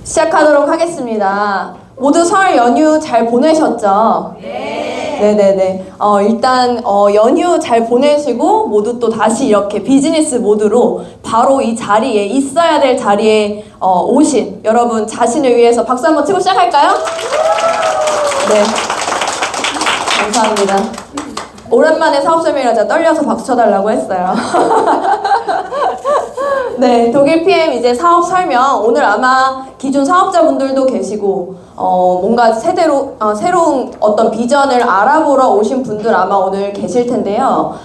시작하도록 하겠습니다. 모두 설 연휴 잘 보내셨죠? 네. 네네네. 일단 연휴 잘 보내시고 모두 또 다시 이렇게 비즈니스 모드로 바로 이 자리에 있어야 될 자리에 오신 여러분 자신을 위해서 박수 한번 치고 시작할까요? 네. 감사합니다. 오랜만에 사업설명이라 제가 떨려서 박수 쳐달라고 했어요. 네, 독일 PM 이제 사업 설명. 오늘 아마 기존 사업자분들도 계시고 뭔가 새로운 어떤 비전을 알아보러 오신 분들 아마 오늘 계실 텐데요.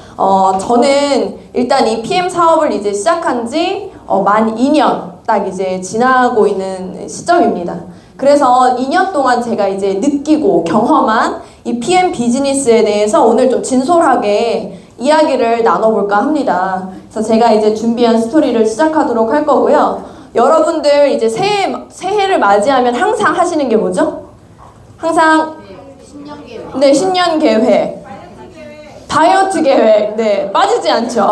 저는 일단 이 PM 사업을 이제 시작한 지 만 2년 딱 이제 지나고 있는 시점입니다. 그래서 2년 동안 제가 이제 느끼고 경험한 이 PM 비즈니스에 대해서 오늘 좀 진솔하게 이야기를 나눠볼까 합니다. 그래서 제가 이제 준비한 스토리를 시작하도록 할 거고요. 여러분들 이제 새해를 맞이하면 항상 하시는 게 뭐죠? 항상 신년 계획. 네, 신년 계획. 다이어트 계획. 네, 빠지지 않죠.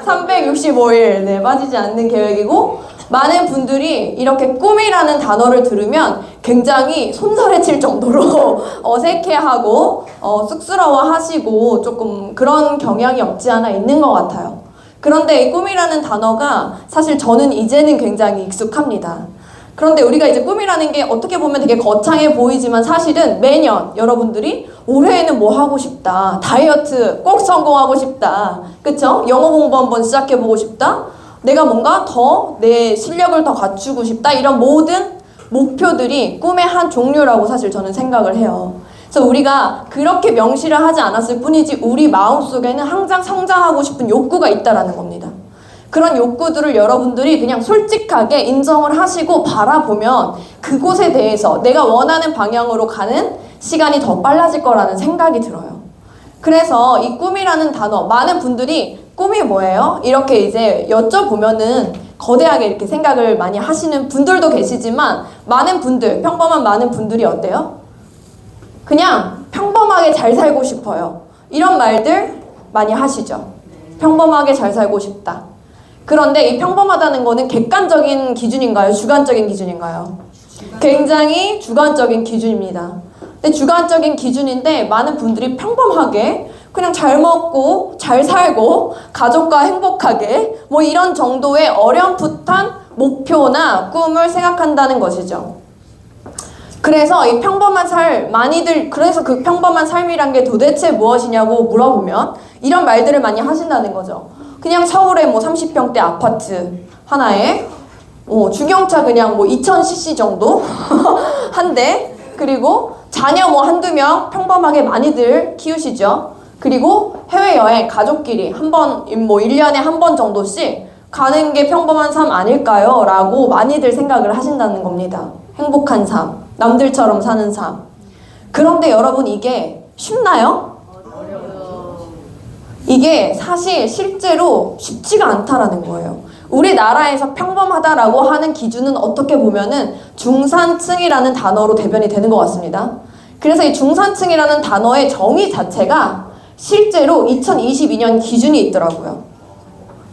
365일. 네, 빠지지 않는 계획이고 많은 분들이 이렇게 꿈이라는 단어를 들으면 굉장히 손살에 칠 정도로 어색해하고 쑥스러워하시고 조금 그런 경향이 없지 않아 있는 것 같아요. 그런데 이 꿈이라는 단어가 사실 저는 이제는 굉장히 익숙합니다. 그런데 우리가 이제 꿈이라는 게 어떻게 보면 되게 거창해 보이지만 사실은 매년 여러분들이 올해에는 뭐 하고 싶다, 다이어트 꼭 성공하고 싶다, 그쵸? 영어 공부 한번 시작해보고 싶다, 내가 뭔가 더 내 실력을 더 갖추고 싶다, 이런 모든 목표들이 꿈의 한 종류라고 사실 저는 생각을 해요. 그래서 우리가 그렇게 명시를 하지 않았을 뿐이지 우리 마음속에는 항상 성장하고 싶은 욕구가 있다라는 겁니다. 그런 욕구들을 여러분들이 그냥 솔직하게 인정을 하시고 바라보면 그곳에 대해서 내가 원하는 방향으로 가는 시간이 더 빨라질 거라는 생각이 들어요. 그래서 이 꿈이라는 단어, 많은 분들이 꿈이 뭐예요? 이렇게 이제 여쭤보면은 거대하게 이렇게 생각을 많이 하시는 분들도 계시지만 많은 분들, 평범한 많은 분들이 어때요? 그냥 평범하게 잘 살고 싶어요. 이런 말들 많이 하시죠. 평범하게 잘 살고 싶다. 그런데 이 평범하다는 거는 객관적인 기준인가요? 주관적인 기준인가요? 굉장히 주관적인 기준입니다. 근데 주관적인 기준인데 많은 분들이 평범하게 그냥 잘 먹고 잘 살고 가족과 행복하게 뭐 이런 정도의 어렴풋한 목표나 꿈을 생각한다는 것이죠. 그래서 이 평범한 그래서 그 평범한 삶이란 게 도대체 무엇이냐고 물어보면 이런 말들을 많이 하신다는 거죠. 그냥 서울에 뭐 30평대 아파트 하나에 중형차 그냥 뭐 2000cc 정도 한 대, 그리고 자녀 뭐 한두 명 평범하게 많이들 키우시죠. 그리고 해외여행 가족끼리 뭐 1년에 한 번 정도씩 가는 게 평범한 삶 아닐까요? 라고 많이들 생각을 하신다는 겁니다. 행복한 삶, 남들처럼 사는 삶. 그런데 여러분 이게 쉽나요? 이게 사실 실제로 쉽지가 않다라는 거예요. 우리나라에서 평범하다라고 하는 기준은 어떻게 보면은 중산층이라는 단어로 대변이 되는 것 같습니다. 그래서 이 중산층이라는 단어의 정의 자체가 실제로 2022년 기준이 있더라고요.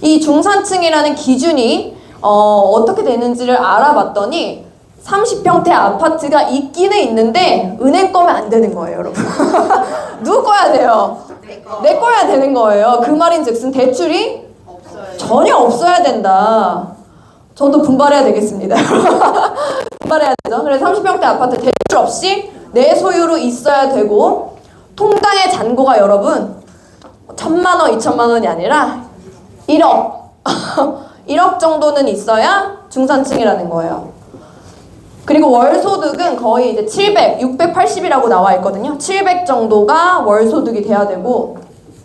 이 중산층이라는 기준이 어떻게 되는지를 알아봤더니 30평대 아파트가 있기는 있는데 은행 거면 안 되는 거예요, 여러분. 누구 거야 돼요? 내 거야 되는 거예요. 그 말인즉슨 대출이 전혀 없어야 된다. 저도 분발해야 되겠습니다. 분발해야 되죠. 그래서 30평대 아파트 대출 없이 내 소유로 있어야 되고 통장의 잔고가 여러분 1000만 원, 2000만 원이 아니라 1억 1억 정도는 있어야 중산층이라는 거예요. 그리고 월소득은 거의 이제 700, 680이라고 나와 있거든요. 700 정도가 월소득이 돼야 되고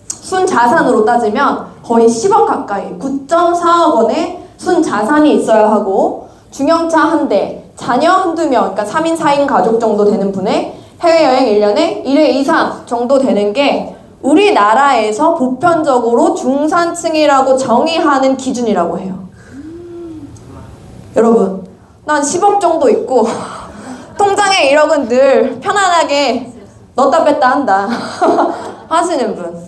순자산으로 따지면 거의 10억 가까이 9.4억 원의 순자산이 있어야 하고 중형차 한 대, 자녀 한두 명, 그러니까 3인, 4인 가족 정도 되는 분의 해외여행 1년에 1회 이상 정도 되는 게 우리나라에서 보편적으로 중산층이라고 정의하는 기준이라고 해요. 여러분, 난 10억 정도 있고 통장에 1억은 늘 편안하게 넣었다 뺐다 한다 하시는 분,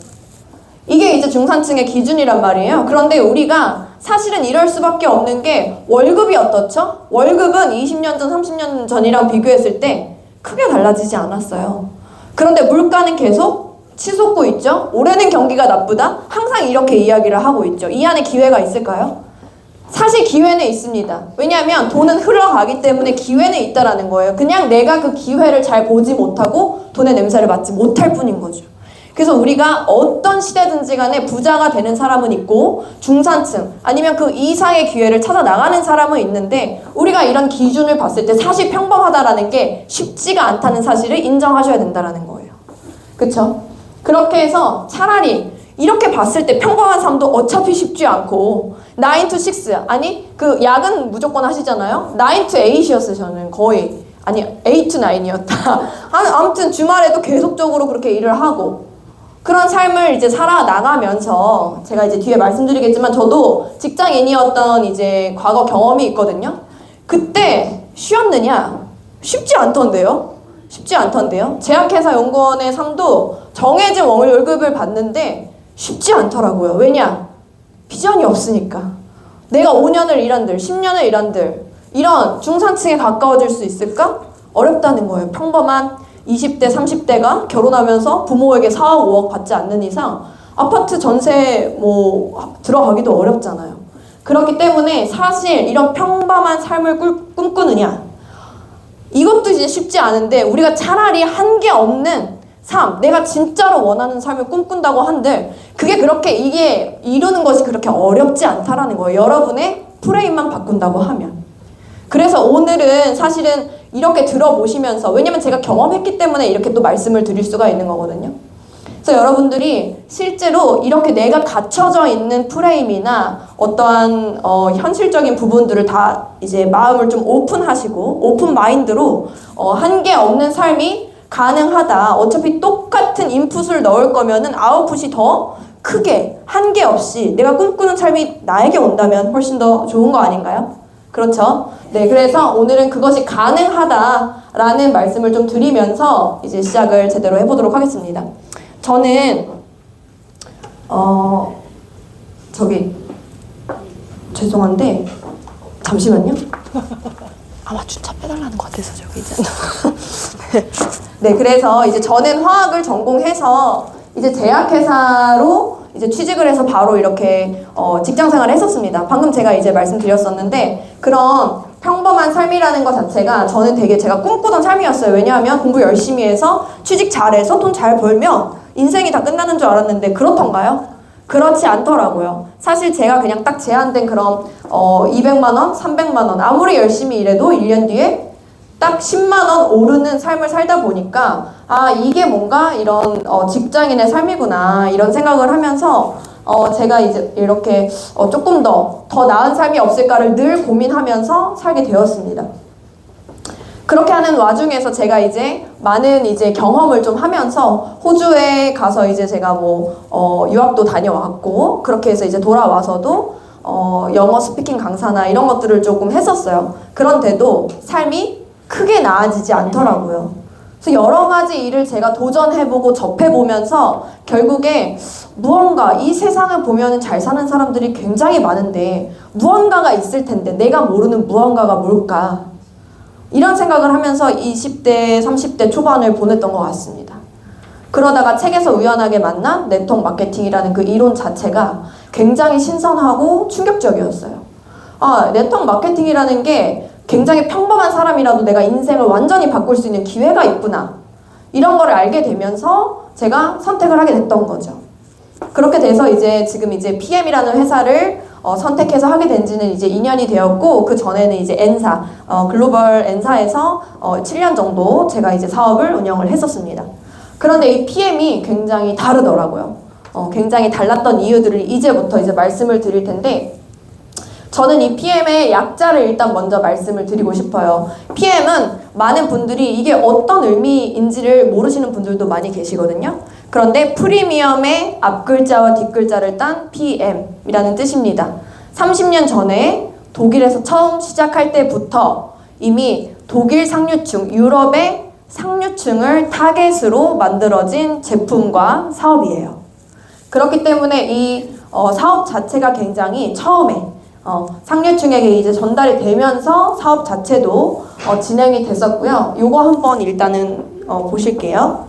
이게 이제 중산층의 기준이란 말이에요. 그런데 우리가 사실은 이럴 수밖에 없는 게 월급이 어떻죠? 월급은 20년 전, 30년 전이랑 비교했을 때 크게 달라지지 않았어요. 그런데 물가는 계속 치솟고 있죠? 올해는 경기가 나쁘다? 항상 이렇게 이야기를 하고 있죠. 이 안에 기회가 있을까요? 사실 기회는 있습니다. 왜냐하면 돈은 흘러가기 때문에 기회는 있다라는 거예요. 그냥 내가 그 기회를 잘 보지 못하고 돈의 냄새를 맡지 못할 뿐인 거죠. 그래서 우리가 어떤 시대든지 간에 부자가 되는 사람은 있고 중산층 아니면 그 이상의 기회를 찾아 나가는 사람은 있는데 우리가 이런 기준을 봤을 때 사실 평범하다라는 게 쉽지가 않다는 사실을 인정하셔야 된다는 거예요. 그쵸? 그렇게 해서 차라리 이렇게 봤을 때 평범한 삶도 어차피 쉽지 않고 9 to 6 아니 그 야근 무조건 하시잖아요. 9 to 8이었어요. 저는 거의 아니 8 to 9이었다. 아무튼 주말에도 계속적으로 그렇게 일을 하고 그런 삶을 이제 살아나가면서 제가 이제 뒤에 말씀드리겠지만 저도 직장인이었던 이제 과거 경험이 있거든요. 그때 쉬었느냐? 쉽지 않던데요. 쉽지 않던데요. 제약회사 연구원의 삶도 정해진 월급을 받는데 쉽지 않더라고요. 왜냐? 비전이 없으니까. 내가 5년을 일한들, 10년을 일한들 이런 중산층에 가까워질 수 있을까? 어렵다는 거예요. 평범한 20대, 30대가 결혼하면서 부모에게 4억, 5억 받지 않는 이상 아파트 전세 뭐 들어가기도 어렵잖아요. 그렇기 때문에 사실 이런 평범한 삶을 꿈꾸느냐 이것도 이제 쉽지 않은데 우리가 차라리 한계 없는 삶, 내가 진짜로 원하는 삶을 꿈꾼다고 한들 그게 그렇게 이게 이루는 것이 그렇게 어렵지 않다라는 거예요. 여러분의 프레임만 바꾼다고 하면. 그래서 오늘은 사실은 이렇게 들어보시면서 왜냐면 제가 경험했기 때문에 이렇게 또 말씀을 드릴 수가 있는 거거든요. 그래서 여러분들이 실제로 이렇게 내가 갇혀져 있는 프레임이나 어떠한 현실적인 부분들을 다 이제 마음을 좀 오픈하시고 오픈 마인드로 한계 없는 삶이 가능하다. 어차피 똑같은 인풋을 넣을 거면은 아웃풋이 더 크게 한계 없이 내가 꿈꾸는 삶이 나에게 온다면 훨씬 더 좋은 거 아닌가요? 그렇죠? 네, 그래서 오늘은 그것이 가능하다라는 말씀을 좀 드리면서 이제 시작을 제대로 해보도록 하겠습니다. 저는 죄송한데 잠시만요. 아마 주차 빼달라는 것 같아서 저기 이제 네, 그래서 이제 저는 화학을 전공해서 이제 제약회사로 이제 취직을 해서 바로 이렇게 직장 생활을 했었습니다. 방금 제가 이제 말씀드렸었는데 그런 평범한 삶이라는 것 자체가 저는 되게 제가 꿈꾸던 삶이었어요. 왜냐하면 공부 열심히 해서 취직 잘해서 돈 잘 벌면 인생이 다 끝나는 줄 알았는데 그렇던가요? 그렇지 않더라고요. 사실 제가 그냥 딱 제한된 그런 200만 원, 300만 원 아무리 열심히 일해도 1년 뒤에 딱 10만 원 오르는 삶을 살다 보니까 아 이게 뭔가 이런 직장인의 삶이구나 이런 생각을 하면서 제가 이제 이렇게 조금 더 나은 삶이 없을까를 늘 고민하면서 살게 되었습니다. 그렇게 하는 와중에서 제가 이제 많은 이제 경험을 좀 하면서 호주에 가서 이제 제가 유학도 다녀왔고 그렇게 해서 이제 돌아와서도 영어 스피킹 강사나 이런 것들을 조금 했었어요. 그런데도 삶이 크게 나아지지 않더라고요. 그래서 여러 가지 일을 제가 도전해보고 접해보면서 결국에 무언가 이 세상을 보면 잘 사는 사람들이 굉장히 많은데 무언가가 있을 텐데 내가 모르는 무언가가 뭘까? 이런 생각을 하면서 20대, 30대 초반을 보냈던 것 같습니다. 그러다가 책에서 우연하게 만난 네트워크 마케팅이라는 그 이론 자체가 굉장히 신선하고 충격적이었어요. 아, 네트워크 마케팅이라는 게 굉장히 평범한 사람이라도 내가 인생을 완전히 바꿀 수 있는 기회가 있구나. 이런 거를 알게 되면서 제가 선택을 하게 됐던 거죠. 그렇게 돼서 지금 PM이라는 회사를 선택해서 하게 된 지는 이제 2년이 되었고, 그 전에는 이제 N사, 글로벌 N사에서 7년 정도 제가 이제 사업을 운영을 했었습니다. 그런데 이 PM이 굉장히 다르더라고요. 굉장히 달랐던 이유들을 이제부터 이제 말씀을 드릴 텐데, 저는 이 PM의 약자를 일단 먼저 말씀을 드리고 싶어요. PM은 많은 분들이 이게 어떤 의미인지를 모르시는 분들도 많이 계시거든요. 그런데 프리미엄의 앞글자와 뒷글자를 딴 PM이라는 뜻입니다. 30년 전에 독일에서 처음 시작할 때부터 이미 독일 상류층, 유럽의 상류층을 타겟으로 만들어진 제품과 사업이에요. 그렇기 때문에 이 사업 자체가 굉장히 처음에 상류층에게 이제 전달이 되면서 사업 자체도 진행이 됐었고요. 요거 한번 일단은 보실게요.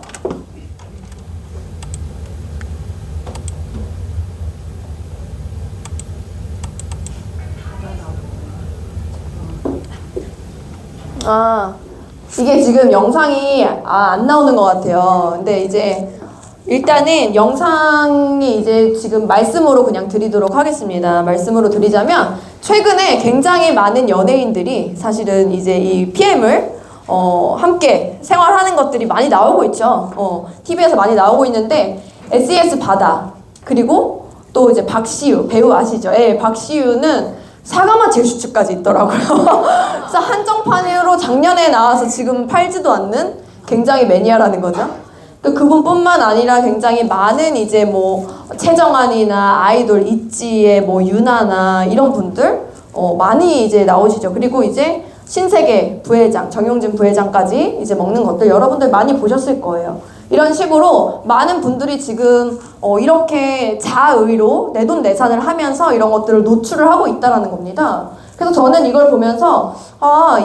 이게 지금 영상이 안 나오는 것 같아요. 근데 이제 일단은 영상이 이제 지금 말씀으로 그냥 드리도록 하겠습니다. 말씀으로 드리자면 최근에 굉장히 많은 연예인들이 사실은 이제 이 PM을 함께 생활하는 것들이 많이 나오고 있죠. TV에서 많이 나오고 있는데 SES 바다 그리고 또 이제 박시우 배우 아시죠? 예, 박시우는 사과맛 제슈츠까지 있더라고요. 그래서 한정판으로 작년에 나와서 지금 팔지도 않는 굉장히 매니아라는 거죠. 그분뿐만 아니라 굉장히 많은 이제 뭐 최정환이나 아이돌 있지의 뭐 유나나 이런 분들 많이 이제 나오시죠. 그리고 이제 신세계 부회장, 정용진 부회장까지 이제 먹는 것들 여러분들 많이 보셨을 거예요. 이런 식으로 많은 분들이 지금 이렇게 자의로 내돈내산을 하면서 이런 것들을 노출을 하고 있다라는 겁니다. 그래서 저는 이걸 보면서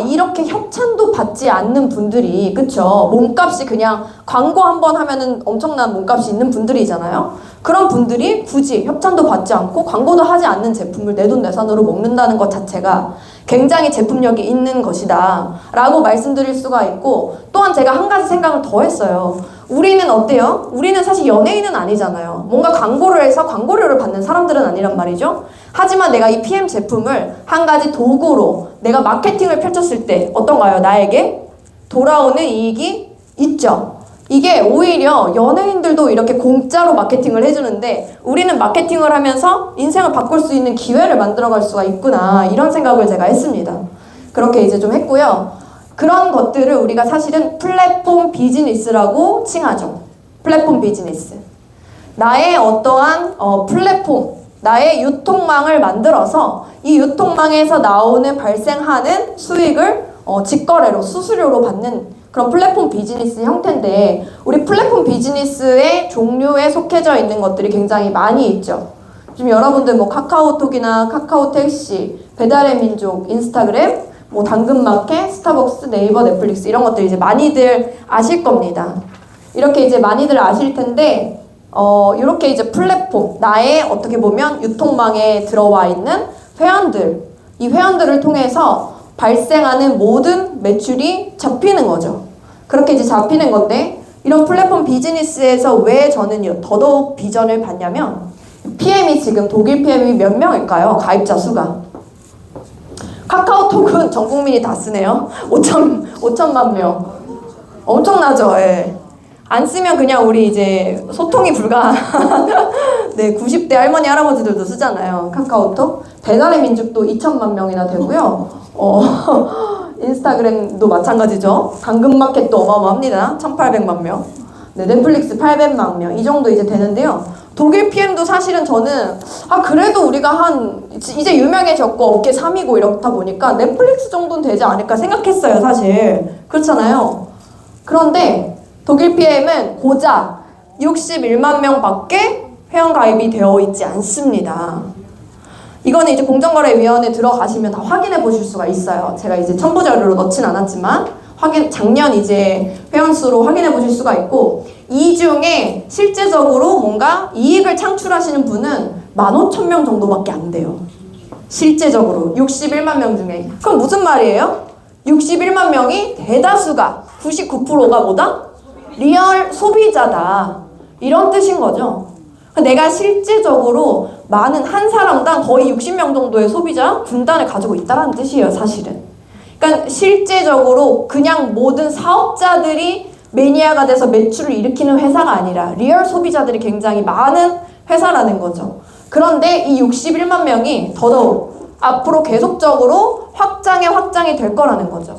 이렇게 협찬도 받지 않는 분들이 그쵸? 몸값이 그냥 광고 한번 하면은 엄청난 몸값이 있는 분들이잖아요. 그런 분들이 굳이 협찬도 받지 않고 광고도 하지 않는 제품을 내돈내산으로 먹는다는 것 자체가 굉장히 제품력이 있는 것이다 라고 말씀드릴 수가 있고, 또한 제가 한 가지 생각을 더 했어요. 우리는 어때요? 우리는 사실 연예인은 아니잖아요. 뭔가 광고를 해서 광고료를 받는 사람들은 아니란 말이죠. 하지만 내가 이 PM 제품을 한 가지 도구로 내가 마케팅을 펼쳤을 때 어떤가요? 나에게 돌아오는 이익이 있죠. 이게 오히려 연예인들도 이렇게 공짜로 마케팅을 해주는데 우리는 마케팅을 하면서 인생을 바꿀 수 있는 기회를 만들어갈 수가 있구나, 이런 생각을 제가 했습니다. 그렇게 이제 좀 했고요. 그런 것들을 우리가 사실은 플랫폼 비즈니스라고 칭하죠. 플랫폼 비즈니스. 나의 어떠한 플랫폼, 나의 유통망을 만들어서 이 유통망에서 나오는 발생하는 수익을 직거래로, 수수료로 받는 그런 플랫폼 비즈니스 형태인데, 우리 플랫폼 비즈니스의 종류에 속해져 있는 것들이 굉장히 많이 있죠. 지금 여러분들 뭐 카카오톡이나 카카오택시, 배달의 민족, 인스타그램, 뭐 당근마켓, 스타벅스, 네이버, 넷플릭스 이런 것들 이제 많이들 아실 겁니다. 이렇게 이제 많이들 아실 텐데 이렇게 이제 플랫폼, 나의 어떻게 보면 유통망에 들어와 있는 회원들, 이 회원들을 통해서 발생하는 모든 매출이 잡히는 거죠. 그렇게 이제 잡히는 건데, 이런 플랫폼 비즈니스에서 왜 저는 더더욱 비전을 봤냐면, PM이 지금 독일 PM이 몇 명일까요? 가입자 수가. 카카오톡은 전 국민이 다 쓰네요. 5천만 명. 엄청나죠? 예. 안 쓰면 그냥 우리 이제 소통이 불가한 네, 90대 할머니 할아버지들도 쓰잖아요. 카카오톡. 배달의 민족도 2천만 명이나 되고요. 인스타그램도 마찬가지죠. 당근마켓도 어마어마합니다. 1,800만 명. 네, 넷플릭스 800만 명. 이 정도 이제 되는데요. 독일 PM도 사실은 저는 그래도 우리가 이제 유명해졌고 업계 3위고 이렇다 보니까 넷플릭스 정도는 되지 않을까 생각했어요, 사실. 그렇잖아요. 그런데 독일 PM은 고작 61만 명밖에 회원 가입이 되어 있지 않습니다. 이거는 이제 공정거래위원회 들어가시면 다 확인해 보실 수가 있어요. 제가 이제 첨부 자료로 넣진 않았지만 작년 이제 회원 수로 확인해 보실 수가 있고, 이 중에 실제적으로 뭔가 이익을 창출하시는 분은 15,000명 정도밖에 안 돼요. 실제적으로 61만 명 중에. 그럼 무슨 말이에요? 61만 명이 대다수가 99%가 뭐다? 리얼 소비자다, 이런 뜻인 거죠. 내가 실제적으로 많은 한 사람당 거의 60명 정도의 소비자 군단을 가지고 있다는 뜻이에요, 사실은. 그러니까 실제적으로 그냥 모든 사업자들이 매니아가 돼서 매출을 일으키는 회사가 아니라 리얼 소비자들이 굉장히 많은 회사라는 거죠. 그런데 이 61만 명이 더더욱 앞으로 계속적으로 확장이 될 거라는 거죠.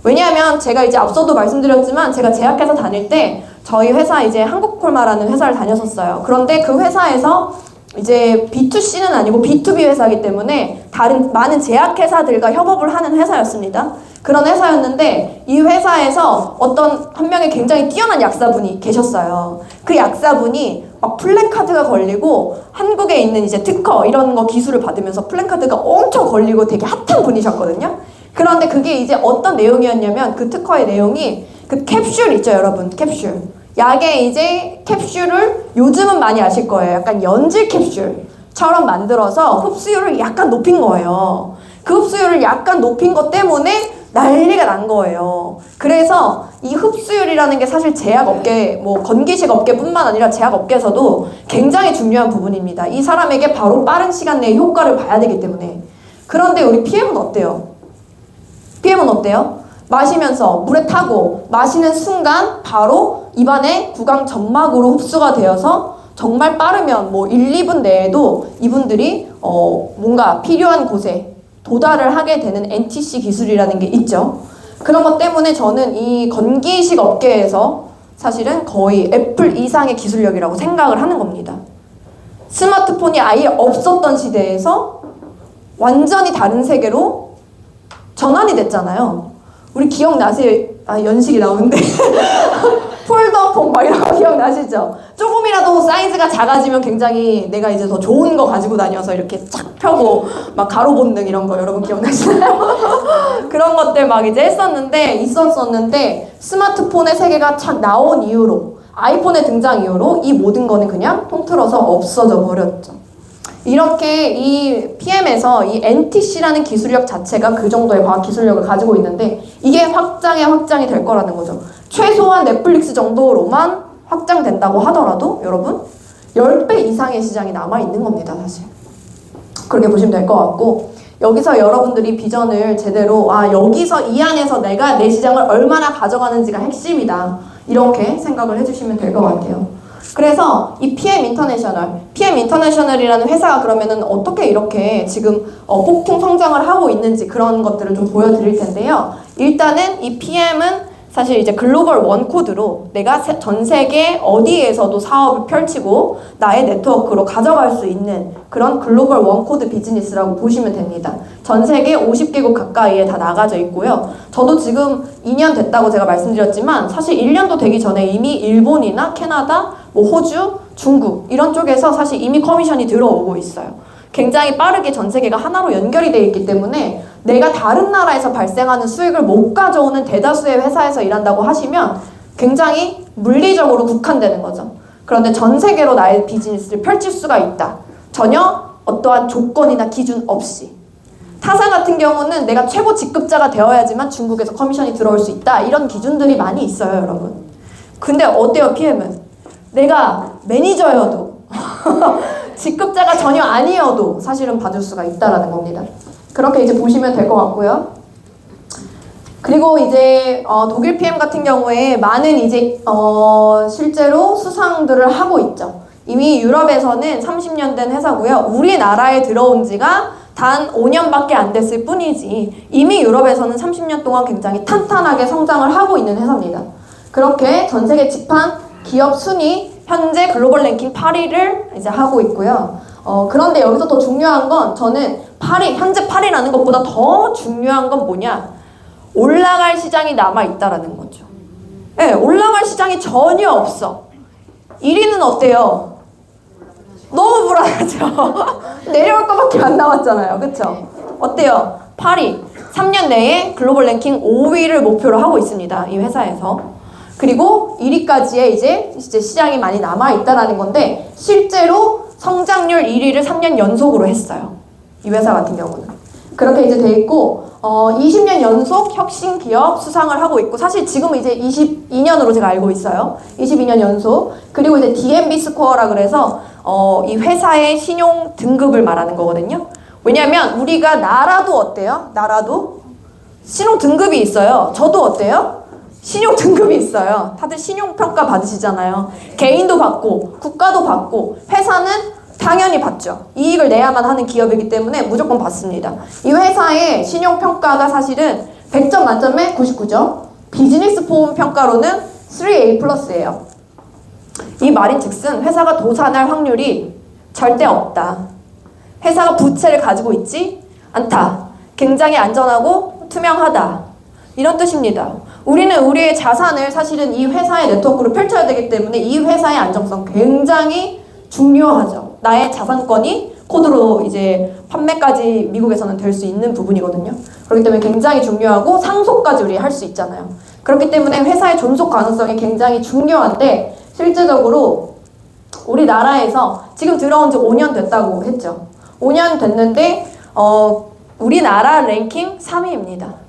왜냐하면 제가 이제 앞서도 말씀드렸지만 제가 제약회사 다닐 때 저희 회사 이제 한국콜마라는 회사를 다녔었어요. 그런데 그 회사에서 이제 B2C는 아니고 B2B 회사이기 때문에 다른 많은 제약회사들과 협업을 하는 회사였습니다. 그런 회사였는데 이 회사에서 어떤 한 명의 굉장히 뛰어난 약사분이 계셨어요. 그 약사분이 막 플래카드가 걸리고 한국에 있는 이제 특허 이런 거 기술을 받으면서 플래카드가 엄청 걸리고 되게 핫한 분이셨거든요. 그런데 그게 이제 어떤 내용이었냐면 그 특허의 내용이 그 캡슐 있죠, 여러분. 캡슐. 약의 이제 캡슐을 요즘은 많이 아실 거예요. 약간 연질 캡슐처럼 만들어서 흡수율을 약간 높인 거예요. 그 흡수율을 약간 높인 것 때문에 난리가 난 거예요. 그래서 이 흡수율이라는 게 사실 제약업계, 뭐 건기식 업계뿐만 아니라 제약업계에서도 굉장히 중요한 부분입니다. 이 사람에게 바로 빠른 시간 내에 효과를 봐야 되기 때문에. 그런데 우리 PM은 어때요? PM은 어때요? 마시면서 물에 타고 마시는 순간 바로 입안에 구강 점막으로 흡수가 되어서 정말 빠르면 뭐 1, 2분 내에도 이분들이 뭔가 필요한 곳에 도달을 하게 되는 NTC 기술이라는 게 있죠. 그런 것 때문에 저는 이 건기식 업계에서 사실은 거의 애플 이상의 기술력이라고 생각을 하는 겁니다. 스마트폰이 아예 없었던 시대에서 완전히 다른 세계로 전환이 됐잖아요. 우리 기억나세요? 연식이 나오는데 폴더폰 막 이런 거 기억나시죠? 조금이라도 사이즈가 작아지면 굉장히 내가 이제 더 좋은 거 가지고 다녀서 이렇게 착 펴고 막 가로 본능 이런 거 여러분 기억나시나요? 그런 것들 막 이제 있었었는데 스마트폰의 세계가 착 나온 이후로 아이폰의 등장 이후로 이 모든 거는 그냥 통틀어서 없어져 버렸죠. 이렇게 이 PM에서 이 NTC라는 기술력 자체가 그 정도의 과학 기술력을 가지고 있는데 이게 확장이 될 거라는 거죠. 최소한 넷플릭스 정도로만 확장된다고 하더라도 여러분 10배 이상의 시장이 남아있는 겁니다, 사실. 그렇게 보시면 될 것 같고 여기서 여러분들이 비전을 제대로 여기서 이 안에서 내가 내 시장을 얼마나 가져가는지가 핵심이다. 이렇게 생각을 해주시면 될 것 같아요. 그래서 이 PM 인터내셔널이라는 회사가 그러면은 어떻게 이렇게 지금 폭풍 성장을 하고 있는지 그런 것들을 좀 보여드릴 텐데요. 일단은 이 PM은 사실 이제 글로벌 원코드로 내가 전 세계 어디에서도 사업을 펼치고 나의 네트워크로 가져갈 수 있는 그런 글로벌 원코드 비즈니스라고 보시면 됩니다. 전 세계 50개국 가까이에 다 나가져 있고요. 저도 지금 2년 됐다고 제가 말씀드렸지만 사실 1년도 되기 전에 이미 일본이나 캐나다, 뭐 호주, 중국 이런 쪽에서 사실 이미 커미션이 들어오고 있어요. 굉장히 빠르게 전 세계가 하나로 연결이 되어 있기 때문에 내가 다른 나라에서 발생하는 수익을 못 가져오는 대다수의 회사에서 일한다고 하시면 굉장히 물리적으로 국한되는 거죠. 그런데 전 세계로 나의 비즈니스를 펼칠 수가 있다. 전혀 어떠한 조건이나 기준 없이. 타사 같은 경우는 내가 최고 직급자가 되어야지만 중국에서 커미션이 들어올 수 있다. 이런 기준들이 많이 있어요, 여러분. 근데 어때요, PM은? 내가 매니저여도 직급자가 전혀 아니어도 사실은 받을 수가 있다라는 겁니다. 그렇게 이제 보시면 될 것 같고요. 그리고 이제 독일 PM 같은 경우에 많은 이제 실제로 수상들을 하고 있죠. 이미 유럽에서는 30년 된 회사고요. 우리나라에 들어온 지가 단 5년밖에 안 됐을 뿐이지 이미 유럽에서는 30년 동안 굉장히 탄탄하게 성장을 하고 있는 회사입니다. 그렇게 전 세계 집한 기업 순위 현재 글로벌 랭킹 8위를 이제 하고 있고요. 그런데 여기서 더 중요한 건 저는 8위, 현재 8위라는 것보다 더 중요한 건 뭐냐? 올라갈 시장이 남아있다라는 거죠. 네, 올라갈 시장이 전혀 없어. 1위는 어때요? 너무 불안하죠? 내려올 것밖에 안 남았잖아요. 그쵸? 어때요? 8위. 3년 내에 글로벌 랭킹 5위를 목표로 하고 있습니다. 이 회사에서. 그리고 1위까지의 이제 시장이 많이 남아있다라는 건데 실제로 성장률 1위를 3년 연속으로 했어요. 이 회사 같은 경우는. 그렇게 이제 돼 있고 20년 연속 혁신 기업 수상을 하고 있고 사실 지금 이제 22년으로 제가 알고 있어요. 22년 연속. 그리고 이제 DNB 스코어라 그래서 이 회사의 신용 등급을 말하는 거거든요. 왜냐면 우리가 나라도 어때요? 나라도 신용 등급이 있어요. 저도 어때요? 신용 등급이 있어요. 다들 신용평가 받으시잖아요. 개인도 받고 국가도 받고 회사는 당연히 받죠. 이익을 내야만 하는 기업이기 때문에 무조건 받습니다. 이 회사의 신용평가가 사실은 100점 만점에 99점, 비즈니스 포럼 평가로는 3A 플러스예요. 이 말인즉슨 회사가 도산할 확률이 절대 없다. 회사가 부채를 가지고 있지 않다. 굉장히 안전하고 투명하다. 이런 뜻입니다. 우리는 우리의 자산을 사실은 이 회사의 네트워크로 펼쳐야 되기 때문에 이 회사의 안정성 굉장히 중요하죠. 나의 자산권이 코드로 이제 판매까지 미국에서는 될 수 있는 부분이거든요. 그렇기 때문에 굉장히 중요하고 상속까지 우리 할 수 있잖아요. 그렇기 때문에 회사의 존속 가능성이 굉장히 중요한데 실제적으로 우리나라에서 지금 들어온 지 5년 됐다고 했죠. 5년 됐는데 우리나라 랭킹 3위입니다.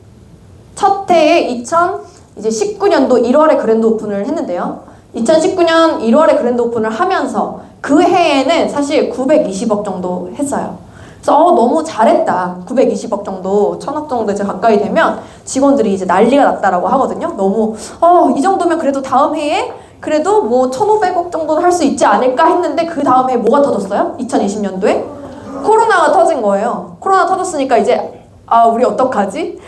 첫 해에 2019년도 1월에 그랜드 오픈을 했는데요. 2019년 1월에 그랜드 오픈을 하면서 그 해에는 사실 920억 정도 했어요. 그래서 너무 잘했다. 920억 정도, 1000억 정도 이제 가까이 되면 직원들이 이제 난리가 났다라고 하거든요. 너무 이 정도면 그래도 다음 해에 그래도 뭐 1500억 정도는 할 수 있지 않을까 했는데 그 다음 해에 뭐가 터졌어요? 2020년도에 코로나가 터진 거예요. 코로나 터졌으니까 이제 우리 어떡하지?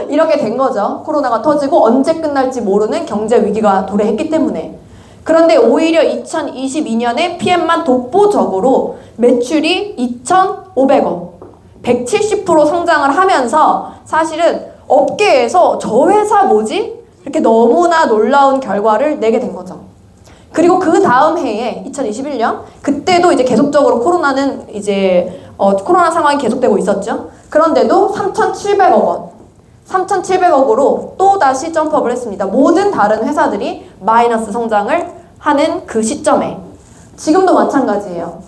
이렇게 된 거죠. 코로나가 터지고 언제 끝날지 모르는 경제 위기가 도래했기 때문에. 그런데 오히려 2022년에 PM만 독보적으로 매출이 2,500억, 170% 성장을 하면서 사실은 업계에서 저 회사 뭐지? 이렇게 너무나 놀라운 결과를 내게 된 거죠. 그리고 그 다음 해에 2021년 그때도 이제 계속적으로 코로나는 이제 코로나 상황이 계속되고 있었죠. 그런데도 3,700억 원, 3,700억으로 또 다시 점프업을 했습니다. 모든 다른 회사들이 마이너스 성장을 하는 그 시점에 지금도 마찬가지예요.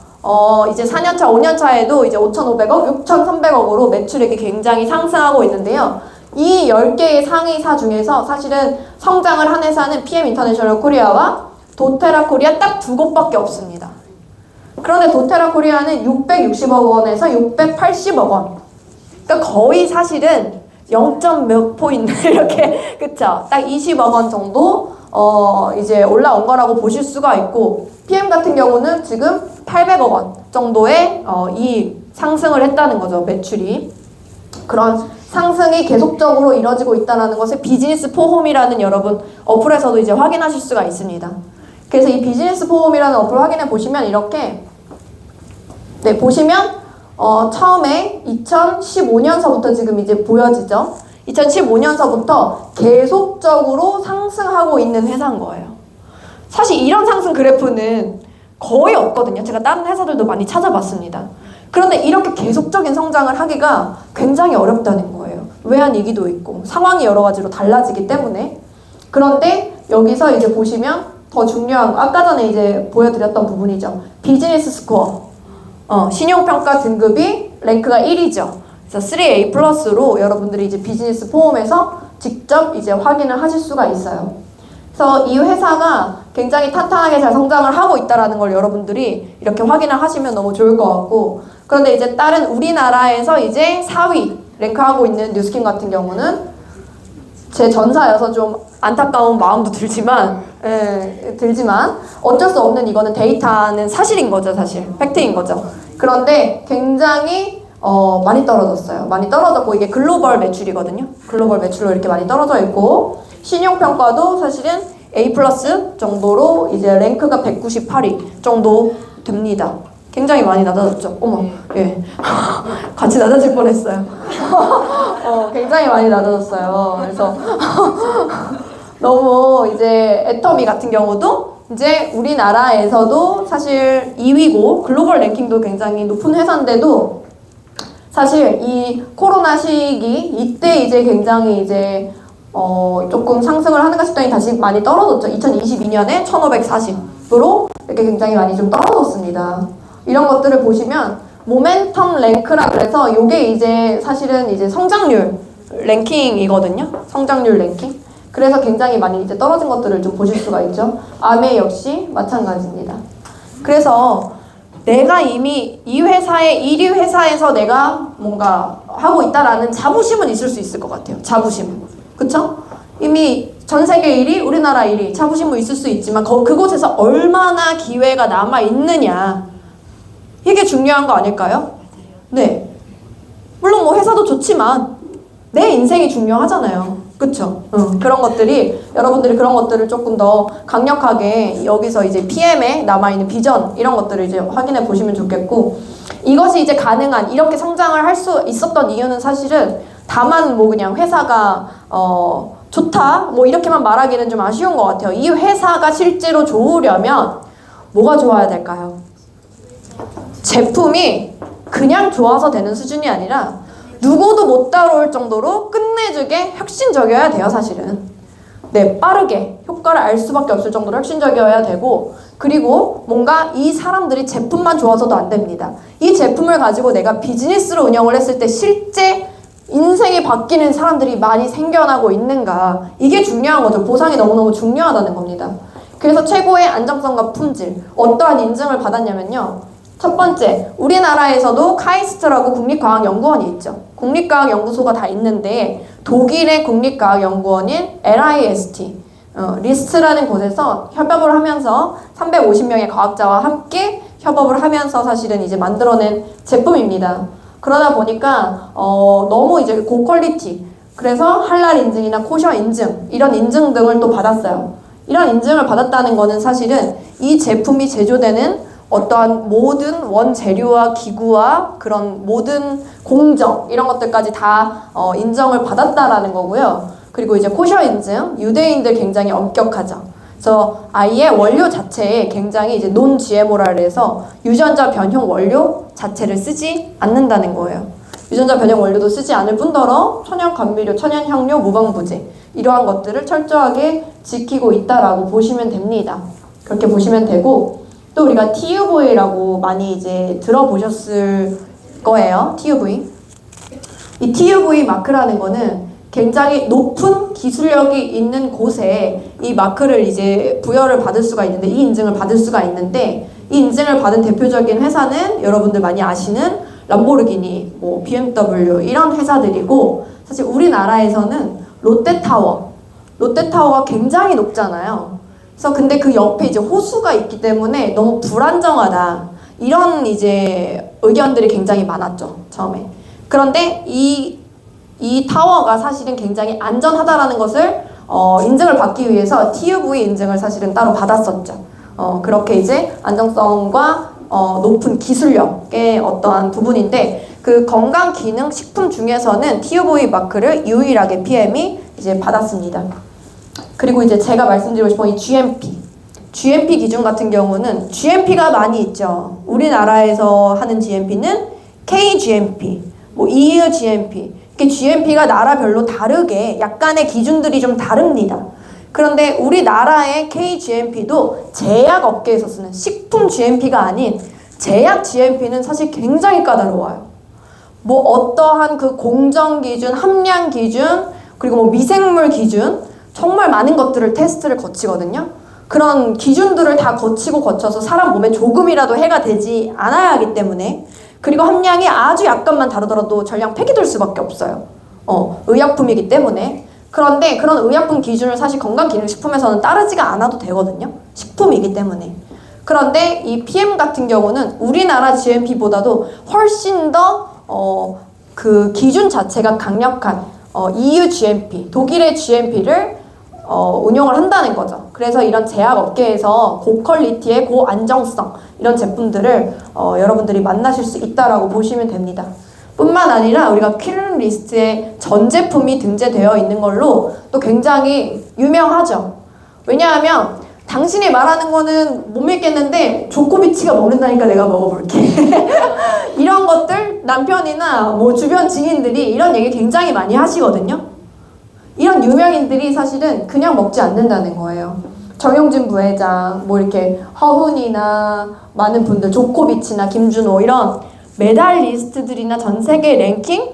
이제 4년차, 5년차에도 이제 5,500억, 6,300억으로 매출액이 굉장히 상승하고 있는데요. 이 10개의 상위사 중에서 사실은 성장을 한 회사는 PM 인터내셔널 코리아와 도테라 코리아 딱 두 곳밖에 없습니다. 그런데 도테라 코리아는 660억 원에서 680억 원. 그러니까 거의 사실은 0점 몇 포인트 이렇게 그쵸? 딱 20억 원 정도 이제 올라온 거라고 보실 수가 있고 PM 같은 경우는 지금 800억 원 정도의 이 상승을 했다는 거죠. 매출이. 그런 상승이 계속적으로 이뤄지고 있다는 것을 비즈니스 포홈이라는 여러분 어플에서도 이제 확인하실 수가 있습니다. 그래서 이 비즈니스 포홈이라는 어플 확인해 보시면 이렇게 보시면 처음에 2015년서부터 지금 이제 보여지죠. 2015년서부터 계속적으로 상승하고 있는 회사인 거예요. 사실 이런 상승 그래프는 거의 없거든요. 제가 다른 회사들도 많이 찾아봤습니다. 그런데 이렇게 계속적인 성장을 하기가 굉장히 어렵다는 거예요. 외환위기도 있고 상황이 여러 가지로 달라지기 때문에. 그런데 여기서 이제 보시면 더 중요한 거 아까 전에 이제 보여드렸던 부분이죠. 비즈니스 스코어. 신용평가 등급이 랭크가 1이죠. 그래서 3A 플러스로 여러분들이 이제 비즈니스 포럼에서 직접 이제 확인을 하실 수가 있어요. 그래서 이 회사가 굉장히 탄탄하게 잘 성장을 하고 있다라는 걸 여러분들이 이렇게 확인을 하시면 너무 좋을 것 같고, 그런데 이제 다른 우리나라에서 이제 4위 랭크하고 있는 뉴스킨 같은 경우는 제 전사여서 좀 안타까운 마음도 들지만 어쩔 수 없는 이거는 데이터는 사실인 거죠. 사실 팩트인 거죠. 그런데 굉장히 많이 떨어졌어요. 많이 떨어졌고 이게 글로벌 매출이거든요. 글로벌 매출로 이렇게 많이 떨어져 있고 신용평가도 사실은 A 플러스 정도로 이제 랭크가 198위 정도 됩니다. 굉장히 많이 낮아졌죠. 어머, 예. 같이 낮아질 뻔했어요. 굉장히 많이 낮아졌어요. 그래서 너무 이제 애터미 같은 경우도 이제 우리나라에서도 사실 2위고 글로벌 랭킹도 굉장히 높은 회사인데도 사실 이 코로나 시기 이때 이제 굉장히 이제 조금 상승을 하는가 싶더니 다시 많이 떨어졌죠. 2022년에 1540으로 이렇게 굉장히 많이 좀 떨어졌습니다. 이런 것들을 보시면 모멘텀 랭크라 그래서 요게 이제 사실은 이제 성장률 랭킹이거든요. 성장률 랭킹. 그래서 굉장히 많이 이제 떨어진 것들을 좀 보실 수가 있죠. 아메 역시 마찬가지입니다. 그래서 내가 이미 이 회사의 1위 회사에서 내가 뭔가 하고 있다라는 자부심은 있을 수 있을 것 같아요. 자부심은. 그쵸? 이미 전 세계 1위, 우리나라 1위 자부심은 있을 수 있지만 그곳에서 얼마나 기회가 남아있느냐 이게 중요한 거 아닐까요? 네. 물론 뭐 회사도 좋지만 내 인생이 중요하잖아요. 그쵸? 그런 것들이 여러분들이 그런 것들을 조금 더 강력하게 여기서 이제 PM에 남아있는 비전 이런 것들을 이제 확인해 보시면 좋겠고 이것이 이제 가능한 이렇게 성장을 할 수 있었던 이유는 사실은 다만 뭐 그냥 회사가 좋다 뭐 이렇게만 말하기는 좀 아쉬운 것 같아요. 이 회사가 실제로 좋으려면 뭐가 좋아야 될까요? 제품이 그냥 좋아서 되는 수준이 아니라 누구도 못 따라올 정도로 끝내주게 혁신적이어야 돼요, 사실은. 네, 빠르게 효과를 알 수밖에 없을 정도로 혁신적이어야 되고, 그리고 뭔가 이 사람들이 제품만 좋아서도 안 됩니다. 이 제품을 가지고 내가 비즈니스로 운영을 했을 때 실제 인생이 바뀌는 사람들이 많이 생겨나고 있는가, 이게 중요한 거죠. 보상이 너무너무 중요하다는 겁니다. 그래서 최고의 안정성과 품질, 어떠한 인증을 받았냐면요, 첫 번째, 우리나라에서도 카이스트라고 국립과학연구원이 있죠. 국립과학연구소가 다 있는데 독일의 국립과학연구원인 LIST, 리스트라는 곳에서 협업을 하면서 350명의 과학자와 함께 협업을 하면서 사실은 이제 만들어낸 제품입니다. 그러다 보니까 너무 이제 고퀄리티, 그래서 할랄 인증이나 코셔 인증, 이런 인증 등을 또 받았어요. 이런 인증을 받았다는 거는 사실은 이 제품이 제조되는 어떠한 모든 원재료와 기구와 그런 모든 공정 이런 것들까지 다 인정을 받았다라는 거고요. 그리고 이제 코셔 인증, 유대인들 굉장히 엄격하죠. 그래서 아예 원료 자체에 굉장히 이제 논 GMO라 해서 유전자 변형 원료 자체를 쓰지 않는다는 거예요. 유전자 변형 원료도 쓰지 않을 뿐더러 천연 감미료, 천연 향료, 무방부제 이러한 것들을 철저하게 지키고 있다라고 보시면 됩니다. 그렇게 보시면 되고, 또 우리가 TUV라고 많이 이제 들어보셨을 거예요. TUV. 이 TUV 마크라는 거는 굉장히 높은 기술력이 있는 곳에 이 마크를 이제 부여를 받을 수가 있는데, 이 인증을 받을 수가 있는데, 이 인증을 받은 대표적인 회사는 여러분들 많이 아시는 람보르기니, 뭐 BMW 이런 회사들이고, 사실 우리나라에서는 롯데타워가 굉장히 높잖아요. 그래서 근데 그 옆에 이제 호수가 있기 때문에 너무 불안정하다, 이런 이제 의견들이 굉장히 많았죠, 처음에. 그런데 이 타워가 사실은 굉장히 안전하다라는 것을 인증을 받기 위해서 TUV 인증을 사실은 따로 받았었죠. 그렇게 이제 안정성과 높은 기술력의 어떠한 부분인데, 그 건강기능식품 중에서는 TUV 마크를 유일하게 PM이 이제 받았습니다. 그리고 이제 제가 말씀드리고 싶은 이 GMP 기준 같은 경우는 GMP가 많이 있죠. 우리나라에서 하는 GMP는 KGMP, 뭐 EU GMP. 이렇게 GMP가 나라별로 다르게 약간의 기준들이 좀 다릅니다. 그런데 우리나라의 KGMP도 제약 업계에서 쓰는 식품 GMP가 아닌 제약 GMP는 사실 굉장히 까다로워요. 뭐 어떠한 그 공정 기준, 함량 기준, 그리고 뭐 미생물 기준, 정말 많은 것들을 테스트를 거치거든요. 그런 기준들을 다 거쳐서 사람 몸에 조금이라도 해가 되지 않아야 하기 때문에, 그리고 함량이 아주 약간만 다르더라도 전량 폐기될 수밖에 없어요. 의약품이기 때문에. 그런데 그런 의약품 기준을 사실 건강기능식품에서는 따르지가 않아도 되거든요. 식품이기 때문에. 그런데 이 PM 같은 경우는 우리나라 GMP보다도 훨씬 더 그 기준 자체가 강력한 EU GMP, 독일의 GMP를 운용을 한다는 거죠. 그래서 이런 제약 업계에서 고퀄리티의 고안정성 이런 제품들을 여러분들이 만나실 수 있다라고 보시면 됩니다. 뿐만 아니라 우리가 퀼른 리스트에 전 제품이 등재되어 있는 걸로 또 굉장히 유명하죠. 왜냐하면 당신이 말하는 거는 못 믿겠는데 조코비치가 먹는다니까 내가 먹어볼게. 이런 것들 남편이나 뭐 주변 지인들이 이런 얘기 굉장히 많이 하시거든요. 이런 유명인들이 사실은 그냥 먹지 않는다는 거예요. 정용진 부회장, 뭐 이렇게 허훈이나 많은 분들, 조코비치나 김준호 이런 메달리스트들이나 전 세계 랭킹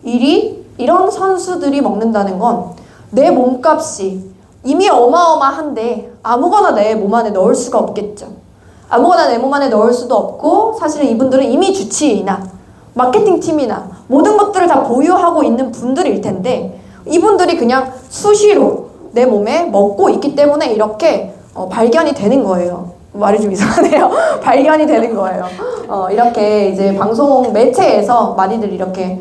1위 이런 선수들이 먹는다는 건 내 몸값이 이미 어마어마한데 아무거나 내 몸 안에 넣을 수가 없겠죠. 아무거나 내 몸 안에 넣을 수도 없고, 사실은 이분들은 이미 주치의나 마케팅팀이나 모든 것들을 다 보유하고 있는 분들일 텐데, 이분들이 그냥 수시로 내 몸에 먹고 있기 때문에 이렇게 발견이 되는 거예요. 말이 좀 이상하네요. 발견이 되는 거예요. 이렇게 이제 방송 매체에서 많이들 이렇게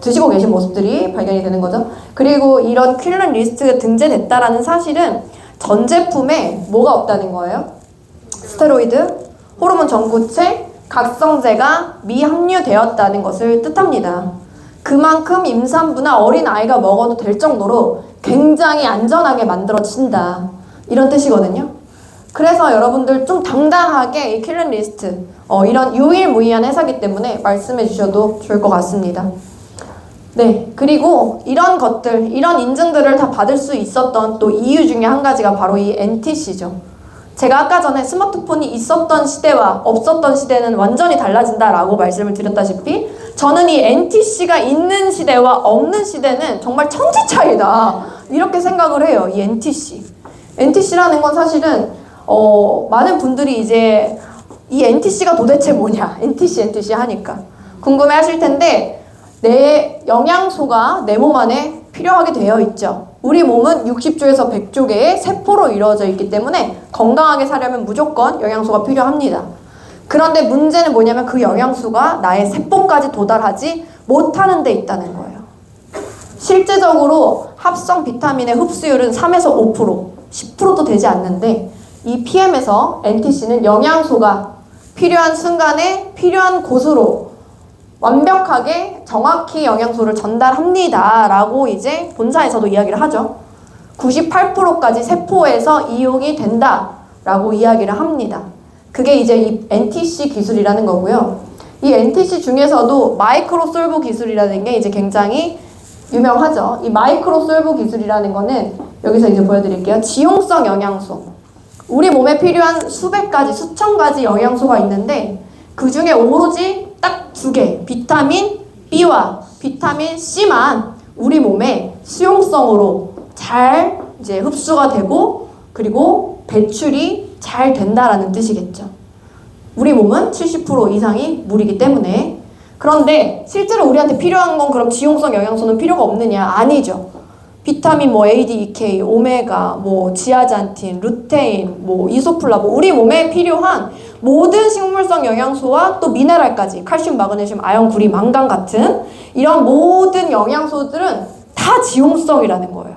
드시고 계신 모습들이 발견이 되는 거죠. 그리고 이런 퀼른 리스트가 등재됐다라는 사실은 전 제품에 뭐가 없다는 거예요? 스테로이드, 호르몬 전구체, 각성제가 미함유되었다는 것을 뜻합니다. 그만큼 임산부나 어린 아이가 먹어도 될 정도로 굉장히 안전하게 만들어진다. 이런 뜻이거든요. 그래서 여러분들 좀 당당하게 이 킬링 리스트, 이런 유일무이한 회사이기 때문에 말씀해 주셔도 좋을 것 같습니다. 네, 그리고 이런 것들, 이런 인증들을 다 받을 수 있었던 또 이유 중에 한 가지가 바로 이 NTC죠. 제가 아까 전에 스마트폰이 있었던 시대와 없었던 시대는 완전히 달라진다라고 말씀을 드렸다시피 저는 이 NTC가 있는 시대와 없는 시대는 정말 천지 차이다. 이렇게 생각을 해요. 이 NTC. NTC라는 건 사실은 많은 분들이 이제 이 NTC가 도대체 뭐냐, NTC 하니까 궁금해 하실 텐데, 내 영양소가 내 몸 안에 필요하게 되어 있죠. 우리 몸은 60조에서 100조 개의 세포로 이루어져 있기 때문에 건강하게 사려면 무조건 영양소가 필요합니다. 그런데 문제는 뭐냐면 그 영양소가 나의 세포까지 도달하지 못하는 데 있다는 거예요. 실제적으로 합성 비타민의 흡수율은 3에서 5%, 10%도 되지 않는데 이 PM에서 NTC는 영양소가 필요한 순간에 필요한 곳으로 완벽하게 정확히 영양소를 전달합니다 라고 이제 본사에서도 이야기를 하죠. 98%까지 세포에서 이용이 된다 라고 이야기를 합니다. 그게 이제 이 NTC 기술이라는 거고요. 이 NTC 중에서도 마이크로솔브 기술이라는 게 이제 굉장히 유명하죠. 이 마이크로솔브 기술이라는 거는 여기서 이제 보여드릴게요. 지용성 영양소. 우리 몸에 필요한 수백 가지, 수천 가지 영양소가 있는데 그 중에 오로지 딱 두 개, 비타민 B와 비타민 C만 우리 몸에 수용성으로 잘 이제 흡수가 되고 그리고 배출이 잘 된다라는 뜻이겠죠. 우리 몸은 70% 이상이 물이기 때문에. 그런데 실제로 우리한테 필요한 건 그럼 지용성 영양소는 필요가 없느냐? 아니죠. 비타민 A, D, E, K, 오메가, 지아잔틴, 루테인, 이소플라, 우리 몸에 필요한 모든 식물성 영양소와 또 미네랄까지 칼슘, 마그네슘, 아연, 구리, 망간 같은 이런 모든 영양소들은 다 지용성이라는 거예요.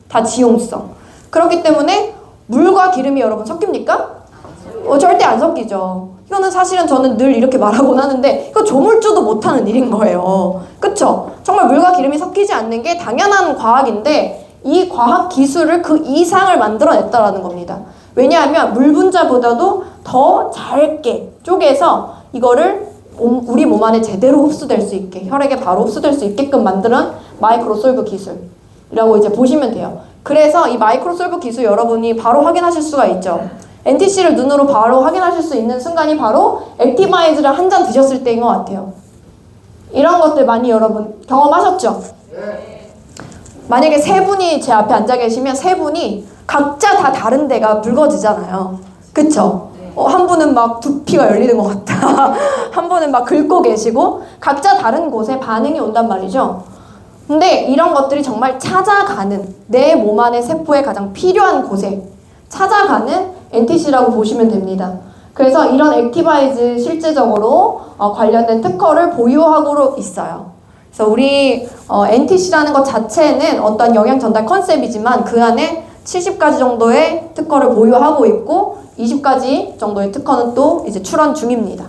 다 지용성. 그렇기 때문에 물과 기름이 여러분 섞입니까? 절대 안 섞이죠. 이거는 사실은 저는 늘 이렇게 말하곤 하는데 이거 조물주도 못하는 일인 거예요. 그쵸? 정말 물과 기름이 섞이지 않는 게 당연한 과학인데 이 과학 기술을 그 이상을 만들어냈다라는 겁니다. 왜냐하면 물 분자보다도 더 잘게 쪼개서 이거를 우리 몸 안에 제대로 흡수될 수 있게, 혈액에 바로 흡수될 수 있게끔 만드는 마이크로솔브 기술이라고 이제 보시면 돼요. 그래서 이 마이크로솔브 기술 여러분이 바로 확인하실 수가 있죠. NTC를 눈으로 바로 확인하실 수 있는 순간이 바로 액티바이즈를 한 잔 드셨을 때인 것 같아요. 이런 것들 많이 여러분 경험하셨죠? 네. 만약에 세 분이 제 앞에 앉아 계시면 세 분이 각자 다 다른 데가 붉어지잖아요. 그쵸? 한 분은 막 두피가 열리는 것 같다. 한 분은 막 긁고 계시고 각자 다른 곳에 반응이 온단 말이죠. 근데 이런 것들이 정말 찾아가는 내 몸 안의 세포에 가장 필요한 곳에 찾아가는 NTC라고 보시면 됩니다. 그래서 이런 액티바이즈 실제적으로 관련된 특허를 보유하고 있어요. 그래서 우리 NTC라는 것 자체는 어떤 영양 전달 컨셉이지만 그 안에 70가지 정도의 특허를 보유하고 있고 20가지 정도의 특허는 또 이제 출원 중입니다.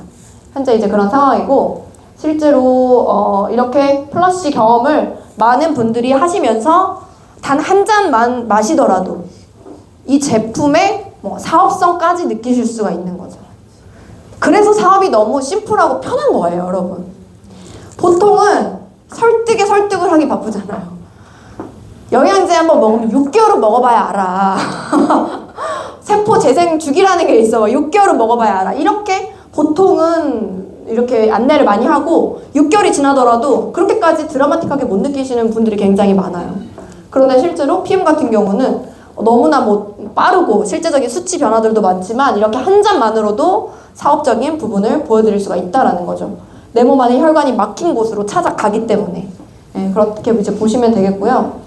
현재 이제 그런 상황이고 실제로 이렇게 플러시 경험을 많은 분들이 하시면서 단 한 잔만 마시더라도 이 제품의 사업성까지 느끼실 수가 있는 거죠. 그래서 사업이 너무 심플하고 편한 거예요, 여러분. 보통은 설득에 설득을 하기 바쁘잖아요. 영양제 한번 먹으면 6개월은 먹어봐야 알아. 세포 재생 주기라는 게 있어. 6개월은 먹어봐야 알아. 이렇게 보통은 이렇게 안내를 많이 하고 6개월이 지나더라도 그렇게까지 드라마틱하게 못 느끼시는 분들이 굉장히 많아요. 그런데 실제로 PM 같은 경우는 너무나 빠르고 실제적인 수치 변화들도 많지만 이렇게 한 잔만으로도 사업적인 부분을 보여드릴 수가 있다라는 거죠. 내 몸 안에 혈관이 막힌 곳으로 찾아가기 때문에. 네, 그렇게 이제 보시면 되겠고요.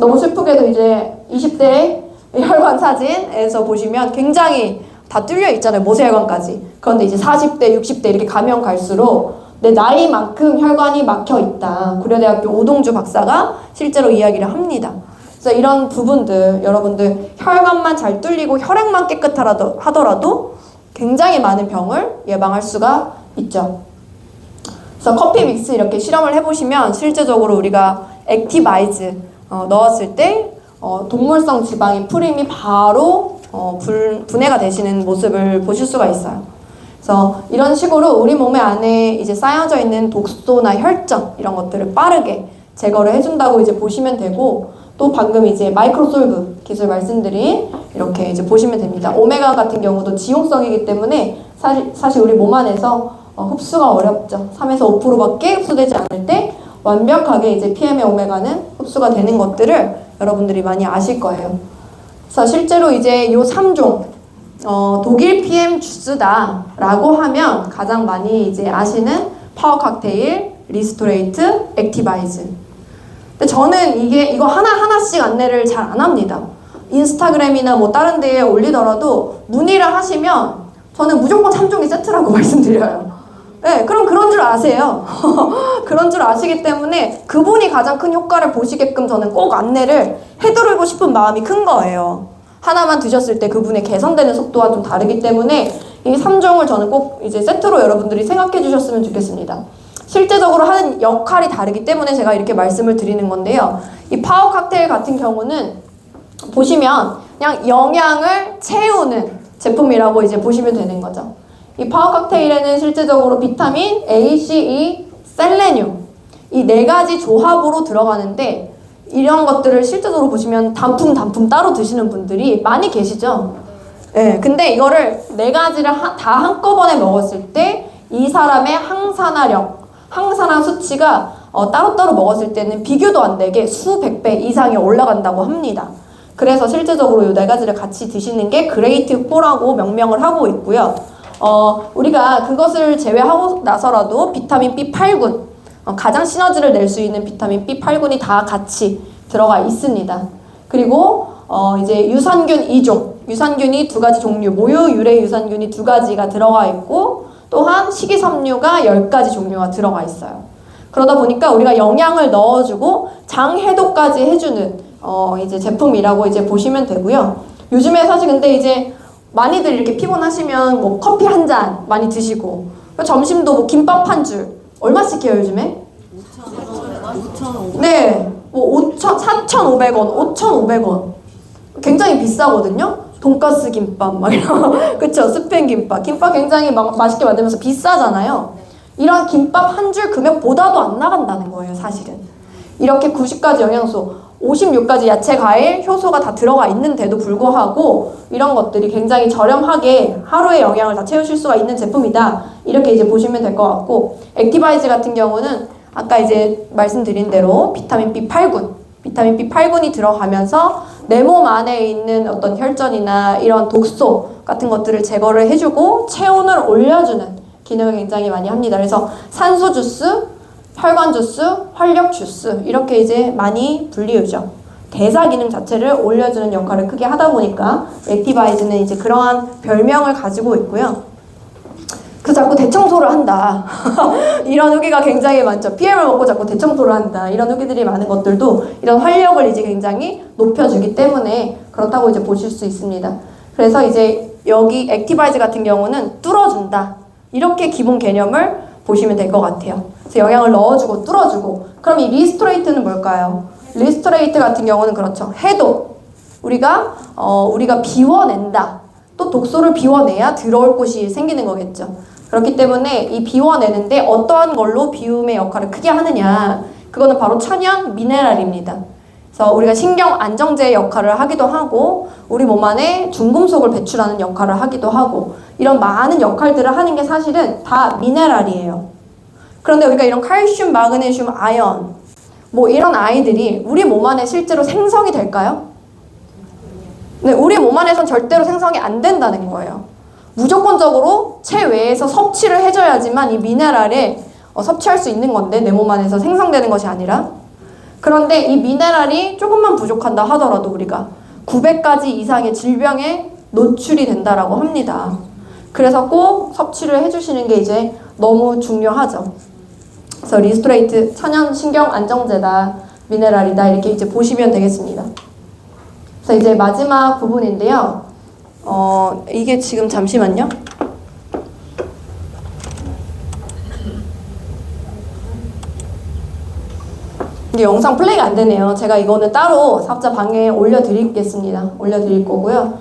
너무 슬프게도 이제 20대 혈관 사진에서 보시면 굉장히 다 뚫려 있잖아요. 모세혈관까지. 그런데 이제 40대, 60대 이렇게 가면 갈수록 내 나이만큼 혈관이 막혀 있다. 고려대학교 오동주 박사가 실제로 이야기를 합니다. 그래서 이런 부분들 여러분들 혈관만 잘 뚫리고 혈액만 깨끗하더라도 굉장히 많은 병을 예방할 수가 있죠. 그래서 커피 믹스 이렇게 실험을 해보시면 실제적으로 우리가 액티바이즈 넣었을 때 동물성 지방인 푸린이 바로 분해가 되시는 모습을 보실 수가 있어요. 그래서 이런 식으로 우리 몸의 안에 이제 쌓여져 있는 독소나 혈전 이런 것들을 빠르게 제거를 해준다고 이제 보시면 되고, 또 방금 이제 마이크로솔브 기술 말씀드린 이렇게 이제 보시면 됩니다. 오메가 같은 경우도 지용성이기 때문에 사실 우리 몸 안에서 흡수가 어렵죠. 3에서 5%밖에 흡수되지 않을 때 완벽하게 이제 PM의 오메가는 흡수가 되는 것들을 여러분들이 많이 아실 거예요. 그래서 실제로 이제 요 3종 독일 PM 주스다 라고 하면 가장 많이 이제 아시는 파워 칵테일, 리스토레이트, 액티바이즈. 근데 저는 이거 하나하나씩 안내를 잘 안 합니다. 인스타그램이나 뭐 다른 데에 올리더라도 문의를 하시면 저는 무조건 3종이 세트라고 말씀드려요. 네, 그럼 그런 줄 아세요. 그런 줄 아시기 때문에 그분이 가장 큰 효과를 보시게끔 저는 꼭 안내를 해드리고 싶은 마음이 큰 거예요. 하나만 드셨을 때 그분의 개선되는 속도와 좀 다르기 때문에 이 3종을 저는 꼭 이제 세트로 여러분들이 생각해 주셨으면 좋겠습니다. 실제적으로 하는 역할이 다르기 때문에 제가 이렇게 말씀을 드리는 건데요. 이 파워 칵테일 같은 경우는 보시면 그냥 영양을 채우는 제품이라고 이제 보시면 되는 거죠. 이 파워 칵테일에는 실제적으로 비타민 A, C, E, 셀레늄 이 4가지 조합으로 들어가는데, 이런 것들을 실제적으로 보시면 단품 따로 드시는 분들이 많이 계시죠. 네, 근데 이거를 4가지를 다 한꺼번에 먹었을 때 이 사람의 항산화 수치가 따로따로 먹었을 때는 비교도 안 되게 수백 배 이상이 올라간다고 합니다. 그래서 실제적으로 이 4가지를 같이 드시는 게 그레이트 4라고 명명을 하고 있고요. 우리가 그것을 제외하고 나서라도 비타민 B8군, 가장 시너지를 낼 수 있는 비타민 B8군이 다 같이 들어가 있습니다. 그리고 이제 유산균 2종, 유산균이 2가지 종류, 모유 유래 유산균이 2가지가 들어가 있고, 또한 식이섬유가 10가지 종류가 들어가 있어요. 그러다 보니까 우리가 영양을 넣어주고 장 해독까지 해주는 이제 제품이라고 이제 보시면 되고요. 요즘에 사실 근데 이제 많이들 이렇게 피곤하시면 뭐 커피 한 잔 많이 드시고, 점심도 뭐 김밥 한 줄 얼마씩 해요 요즘에? 5,500원. 네, 뭐 4,500원, 5,500원. 굉장히 비싸거든요. 돈가스 김밥 막 이런 그쵸? 스팸 김밥 굉장히 맛있게 만들면서 비싸잖아요. 이런 김밥 한 줄 금액보다도 안 나간다는 거예요 사실은. 이렇게 90가지 영양소, 56가지 야채, 과일, 효소가 다 들어가 있는데도 불구하고 이런 것들이 굉장히 저렴하게 하루의 영양을 다 채우실 수가 있는 제품이다, 이렇게 이제 보시면 될 것 같고, 액티바이즈 같은 경우는 아까 이제 말씀드린 대로 비타민 B8군이 들어가면서 내 몸 안에 있는 어떤 혈전이나 이런 독소 같은 것들을 제거를 해주고 체온을 올려주는 기능을 굉장히 많이 합니다. 그래서 산소 주스, 혈관 주스, 활력 주스 이렇게 이제 많이 불리우죠. 대사 기능 자체를 올려주는 역할을 크게 하다 보니까 액티바이즈는 이제 그러한 별명을 가지고 있고요. 그 자꾸 대청소를 한다. 이런 후기가 굉장히 많죠. PM을 먹고 자꾸 대청소를 한다. 이런 후기들이 많은 것들도 이런 활력을 이제 굉장히 높여주기 때문에 그렇다고 이제 보실 수 있습니다. 그래서 이제 여기 액티바이즈 같은 경우는 뚫어준다. 이렇게 기본 개념을 보시면 될 것 같아요. 그래서 영양을 넣어주고 뚫어주고. 그럼 이 리스토레이트는 뭘까요? 리스토레이트 같은 경우는 그렇죠. 해독. 우리가 비워낸다. 또 독소를 비워내야 들어올 곳이 생기는 거겠죠. 그렇기 때문에 이 비워내는데 어떠한 걸로 비움의 역할을 크게 하느냐, 그거는 바로 천연 미네랄입니다. 그래서 우리가 신경 안정제 역할을 하기도 하고 우리 몸 안에 중금속을 배출하는 역할을 하기도 하고 이런 많은 역할들을 하는 게 사실은 다 미네랄이에요. 그런데 우리가 이런 칼슘, 마그네슘, 아연 뭐 이런 아이들이 우리 몸 안에 실제로 생성이 될까요? 네, 우리 몸 안에선 절대로 생성이 안 된다는 거예요. 무조건적으로 체외에서 섭취를 해줘야지만 이 미네랄을 섭취할 수 있는 건데 내 몸 안에서 생성되는 것이 아니라. 그런데 이 미네랄이 조금만 부족한다 하더라도 우리가 900가지 이상의 질병에 노출이 된다라고 합니다. 그래서 꼭 섭취를 해주시는 게 이제 너무 중요하죠. 그래서 리스토레이트 천연 신경 안정제다, 미네랄이다, 이렇게 이제 보시면 되겠습니다. 그래서 이제 마지막 부분인데요. 이게 지금 잠시만요. 이게 영상 플레이가 안 되네요. 제가 이거는 따로 사업자 방에 올려드리겠습니다. 올려드릴 거고요.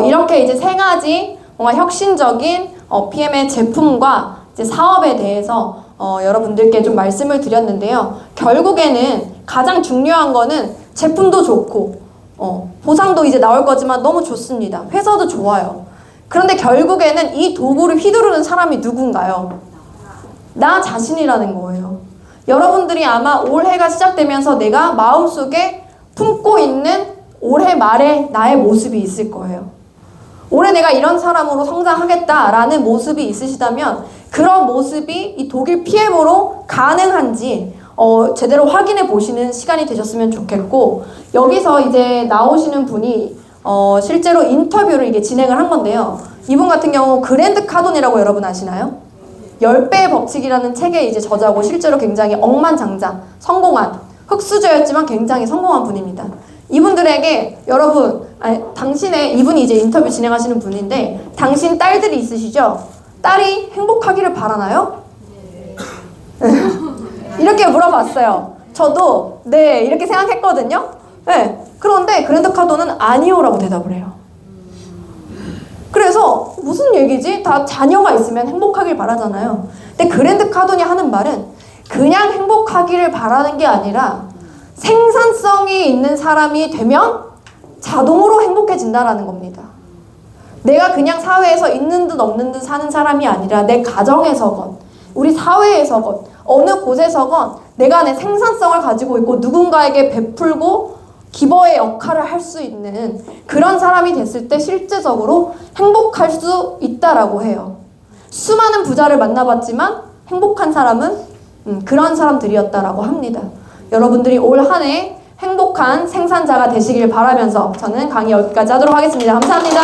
이렇게 이제 세 가지 뭔가 혁신적인 PM의 제품과 이제 사업에 대해서 여러분들께 좀 말씀을 드렸는데요. 결국에는 가장 중요한 거는 제품도 좋고 보상도 이제 나올 거지만 너무 좋습니다. 회사도 좋아요. 그런데 결국에는 이 도구를 휘두르는 사람이 누군가요? 나 자신이라는 거예요. 여러분들이 아마 올해가 시작되면서 내가 마음속에 품고 있는 올해 말에 나의 모습이 있을 거예요. 올해 내가 이런 사람으로 성장하겠다라는 모습이 있으시다면 그런 모습이 이 독일 PM으로 가능한지 제대로 확인해 보시는 시간이 되셨으면 좋겠고, 여기서 이제 나오시는 분이 실제로 인터뷰를 이게 진행을 한 건데요. 이분 같은 경우 그랜드 카돈이라고 여러분 아시나요? 10배의 법칙이라는 책의 이제 저자고 실제로 굉장히 억만장자, 성공한 흑수저였지만 굉장히 성공한 분입니다. 이분들에게 여러분, 이분이 이제 인터뷰 진행하시는 분인데, 당신 딸들이 있으시죠? 딸이 행복하기를 바라나요? 네. 이렇게 물어봤어요. 저도 네 이렇게 생각했거든요. 네. 그런데 그랜드 카돈은 아니요라고 대답을 해요. 그래서 무슨 얘기지? 다 자녀가 있으면 행복하길 바라잖아요. 근데 그랜드 카돈이 하는 말은 그냥 행복하기를 바라는 게 아니라 생산성이 있는 사람이 되면 자동으로 행복해진다라는 겁니다. 내가 그냥 사회에서 있는 듯 없는 듯 사는 사람이 아니라 내 가정에서건 우리 사회에서건 어느 곳에서건 내가 내 생산성을 가지고 있고 누군가에게 베풀고 기버의 역할을 할 수 있는 그런 사람이 됐을 때 실제적으로 행복할 수 있다라고 해요. 수많은 부자를 만나봤지만 행복한 사람은 그런 사람들이었다라고 합니다. 여러분들이 올 한 해 행복한 생산자가 되시길 바라면서 저는 강의 여기까지 하도록 하겠습니다. 감사합니다.